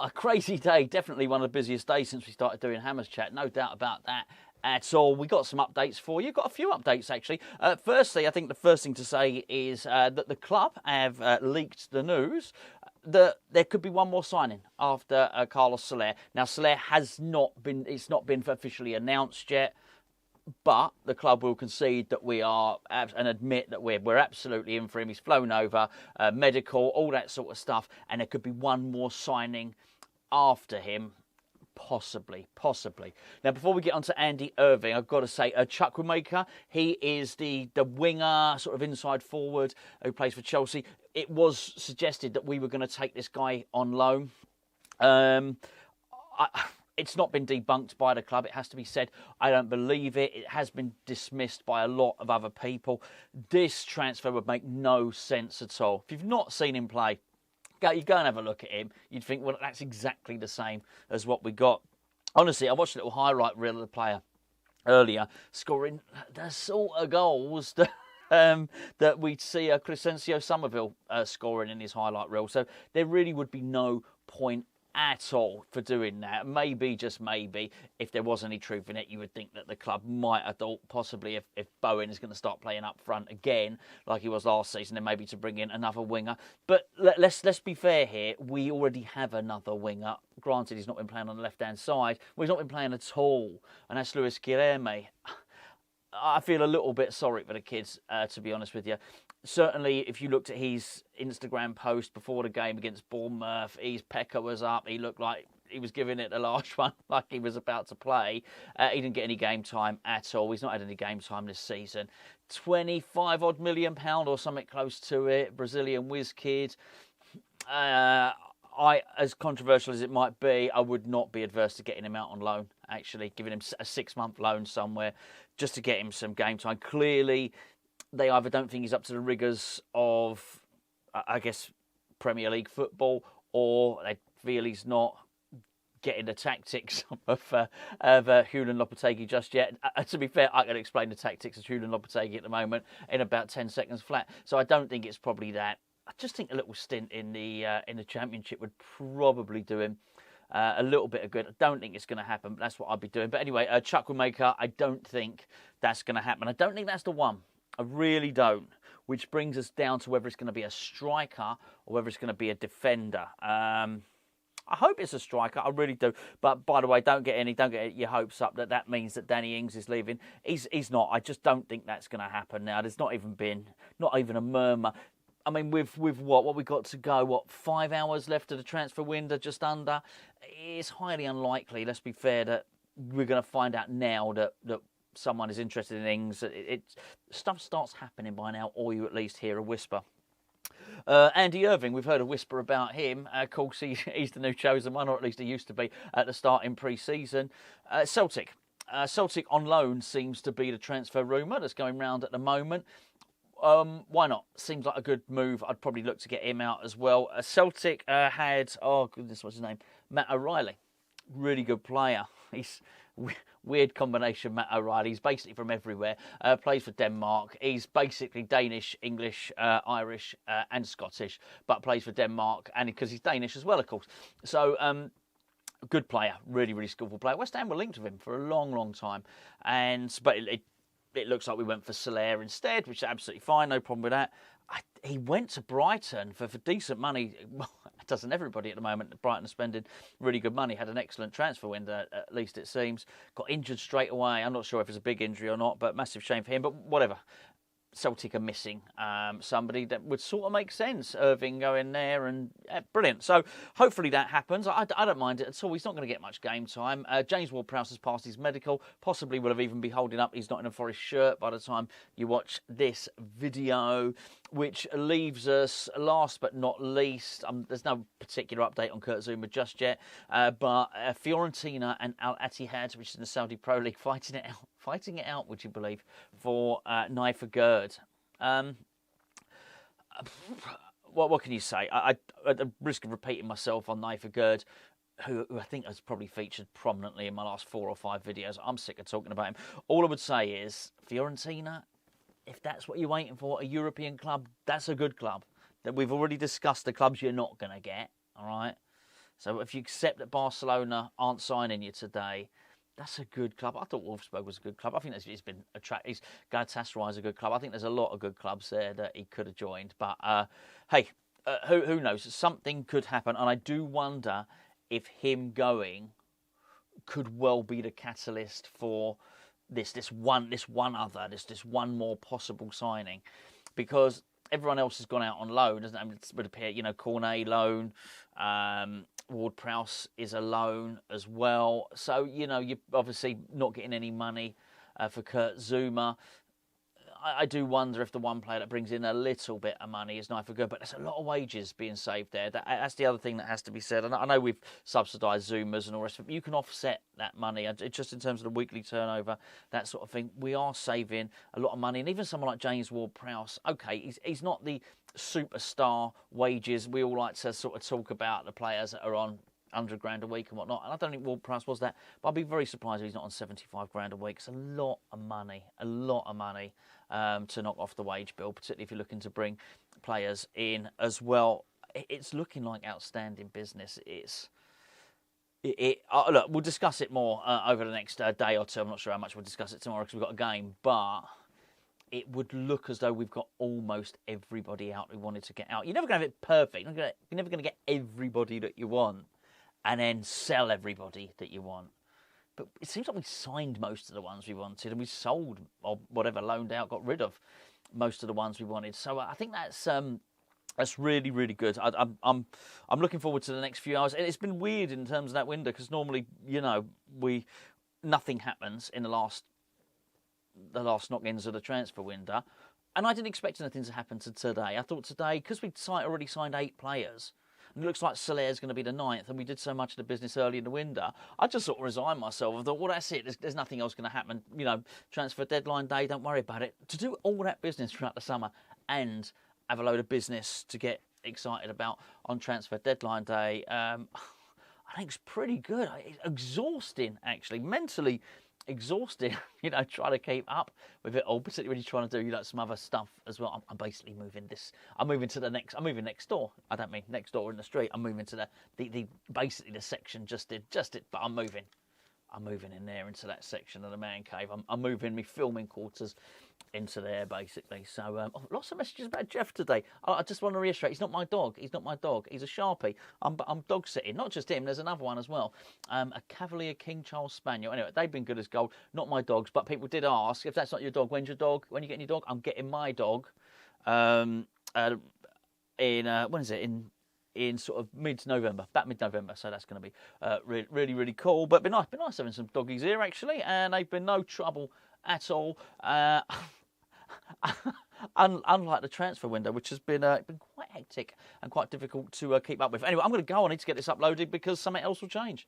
What a crazy day. Definitely one of the busiest days since we started doing Hammers Chat. No doubt about that at all. We got some updates for you. Got a few updates, actually. Firstly, I think the first thing to say is that the club have leaked the news that there could be one more signing after Carlos Soler. Now, Soler has not been, it's not been officially announced yet, but the club will concede that we are and admit that we're absolutely in for him. He's flown over, medical, all that sort of stuff, and there could be one more signing after him. Possibly. Now, before we get on to Andy Irving, I've got to say, Chukwuemeka, he is the winger, sort of inside forward, who plays for Chelsea. It was suggested that we were going to take this guy on loan. It's not been debunked by the club, it has to be said. I don't believe it. It has been dismissed by a lot of other people. This transfer would make no sense at all. If you've not seen him play, you go and have a look at him. You'd think, well, that's exactly the same as what we got. Honestly, I watched a little highlight reel of the player earlier, scoring the sort of goals that we'd see Crescencio Somerville scoring in his highlight reel. So there really would be no point at all for doing that. Maybe, just maybe, if there was any truth in it, you would think that the club might have thought possibly if Bowen is going to start playing up front again like he was last season, then maybe to bring in another winger. But let's be fair here. We already have another winger. Granted, he's not been playing on the left hand side. Well, he's not been playing at all, and that's Luis Guilherme. I feel a little bit sorry for the kids, to be honest with you. Certainly, if you looked at his Instagram post before the game against Bournemouth, his pecker was up. He looked like he was giving it the last one, like he was about to play. He didn't get any game time at all. He's not had any game time this season. £25 million or something close to it. Brazilian whiz kid. As controversial as it might be, I would not be adverse to getting him out on loan, actually, giving him a 6-month loan somewhere just to get him some game time. Clearly, they either don't think he's up to the rigours of, I guess, Premier League football, or they feel he's not getting the tactics of Julian Lopetegui just yet. To be fair, I can explain the tactics of Julian Lopetegui at the moment in about 10 seconds flat. So I don't think it's probably that. I just think a little stint in the Championship would probably do him a little bit of good. I don't think it's going to happen, but that's what I'd be doing. But anyway, Chukwuemeka, I don't think that's going to happen. I don't think that's the one. I really don't. Which brings us down to whether it's going to be a striker or whether it's going to be a defender. I hope it's a striker. I really do. But by the way, don't get your hopes up that means that Danny Ings is leaving. He's not. I just don't think that's going to happen now. There's not even a murmur. I mean, with what we got to go, 5 hours left of the transfer window, just under. It's highly unlikely, let's be fair, that we're going to find out now that someone is interested in Ings. Stuff starts happening by now, or you at least hear a whisper. Andy Irving, we've heard a whisper about him. Of course, he's the new chosen one, or at least he used to be at the start in pre-season. Celtic on loan seems to be the transfer rumour that's going round at the moment. Why not? Seems like a good move. I'd probably look to get him out as well. Celtic had, what's his name? Matt O'Reilly. Really good player. He's weird combination, Matt O'Reilly. He's basically from everywhere. Plays for Denmark. He's basically Danish, English, Irish, and Scottish, but plays for Denmark, and because he's Danish as well, of course. So, good player. Really, really skillful player. West Ham were linked with him for a long, long time, but it looks like we went for Soler instead, which is absolutely fine, no problem with that. He went to Brighton for decent money. Well, doesn't everybody at the moment? Brighton are spending really good money. Had an excellent transfer window, at least it seems. Got injured straight away. I'm not sure if it's a big injury or not, but massive shame for him. But whatever. Celtic are missing somebody that would sort of make sense. Irving going there, and brilliant. So hopefully that happens. I don't mind it at all. He's not going to get much game time. James Ward-Prowse has passed his medical. Possibly will have even be holding up his Nottingham Forest shirt by the time you watch this video, which leaves us last but not least. There's no particular update on Kurt Zouma just yet, but Fiorentina and Al Ittihad, which is in the Saudi Pro League, fighting it out, would you believe, for Nayef Aguerd. What can you say? At the risk of repeating myself on Nayef Aguerd, who I think has probably featured prominently in my last 4 or 5 videos. I'm sick of talking about him. All I would say is, Fiorentina, if that's what you're waiting for, a European club, that's a good club. That we've already discussed the clubs you're not going to get, all right? So if you accept that Barcelona aren't signing you today, that's a good club. I thought Wolfsburg was a good club. I think he's been attractive. Galatasaray is a good club. I think there's a lot of good clubs there that he could have joined. But hey, who knows? Something could happen, and I do wonder if him going could well be the catalyst for this one more possible signing, because everyone else has gone out on loan, doesn't it? It would appear, Cornet loan, Ward-Prowse is a loan as well. So, you're obviously not getting any money for Kurt Zouma. I do wonder if the one player that brings in a little bit of money is Nayef Aguerd, but there's a lot of wages being saved there. That's the other thing that has to be said. And I know we've subsidised Zumas and all the rest of it, but you can offset that money. Just in terms of the weekly turnover, that sort of thing, we are saving a lot of money. And even someone like James Ward-Prowse, okay, he's not the superstar wages. We all like to sort of talk about the players that are on 100 grand a week and whatnot, and I don't think Ward-Prowse was that, but I'd be very surprised if he's not on 75 grand a week. It's a lot of money to knock off the wage bill, particularly if you're looking to bring players in as well. It's looking like outstanding business. Look, we'll discuss it more over the next day or two. I'm not sure how much we'll discuss it tomorrow because we've got a game, but it would look as though we've got almost everybody out we wanted to get out. You're never going to have it perfect. You're never going to get everybody that you want and then sell everybody that you want. But it seems like we signed most of the ones we wanted, and we sold, or whatever, loaned out, got rid of most of the ones we wanted. So I think that's really, really good. I'm looking forward to the next few hours. And it's been weird in terms of that window, because normally, nothing happens in the last knock-ins of the transfer window. And I didn't expect anything to happen to today. I thought today, because we'd already signed 8 players, and it looks like Solaire's going to be the 9th, and we did so much of the business early in the window, I just sort of resigned myself. I thought, well, that's it. There's nothing else going to happen. Transfer deadline day, don't worry about it. To do all that business throughout the summer and have a load of business to get excited about on transfer deadline day, I think it's pretty good. It's exhausting, actually, mentally exhausting, trying to keep up with it all, particularly when you're trying to do, some other stuff as well. I'm basically moving this. I'm moving next door. I don't mean next door in the street. I'm moving to the basically the section just it, but I'm moving in there into that section of the man cave. I'm moving my filming quarters into there, basically. So lots of messages about Jeff today. I just want to reiterate, he's not my dog. He's not my dog. He's a Sharpie. I'm dog sitting. Not just him. There's another one as well. A Cavalier King Charles Spaniel. Anyway, they've been good as gold. Not my dogs, but people did ask, if that's not your dog, when's your dog? When are you getting your dog? I'm getting my dog. When is it? In sort of mid-November, so that's going to be really, really cool. But been nice having some doggies here, actually, and they've been no trouble at all. Unlike the transfer window, which has been quite hectic and quite difficult to keep up with. Anyway, I'm going to go. I need to get this uploaded because something else will change.